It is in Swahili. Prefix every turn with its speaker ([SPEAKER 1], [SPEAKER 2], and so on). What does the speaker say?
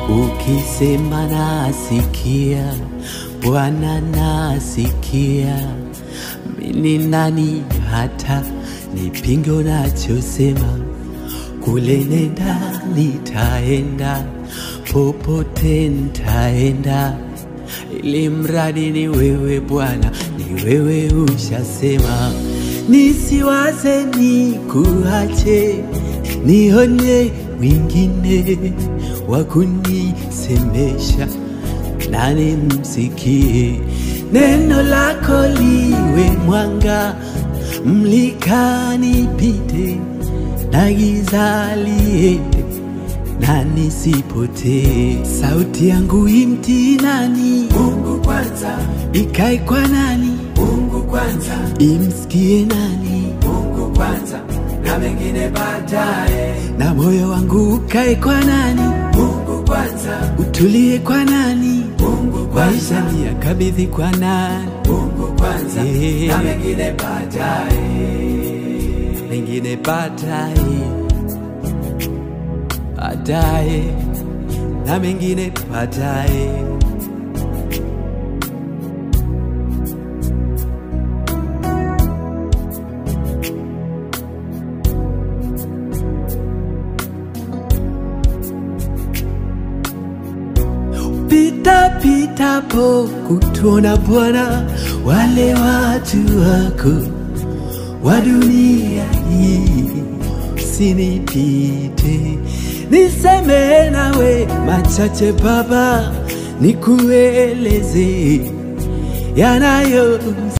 [SPEAKER 1] Ukisema nasikia, Bwana nasikia. Mimi nani hata nipinge unachosema? Kule nenda nitaenda, popote nitaenda, ili mradi ni wewe Bwana, ni wewe ushasema. Nisiwaze nikuache, nione mwingine wakunisemesha, nani msikie. Neno lako liwe mwanga, mlika nipite, na giza liende, na nisipotee. Sauti yangu imtii nani?
[SPEAKER 2] Mungu kwanza.
[SPEAKER 1] Ikae kwa nani?
[SPEAKER 2] Mungu kwanza.
[SPEAKER 1] Imsikie nani?
[SPEAKER 2] Mungu kwanza, na mengine baadaye.
[SPEAKER 1] Na moyo wangu ukae kwa nani?
[SPEAKER 2] Mungu kwanza.
[SPEAKER 1] Utulie kwa nani?
[SPEAKER 2] Mungu kwanza.
[SPEAKER 1] Maisha niyakabidhi kwa nani?
[SPEAKER 2] Mungu kwanza, na mengine baadaye.
[SPEAKER 1] Mengine baadaye, baadaye, na mengine baadaye. Pita pita po kutuona Bwana, wale watu wako wa dunia hii, usinipite. Niseme nawe machache Baba, nikueleze yanayo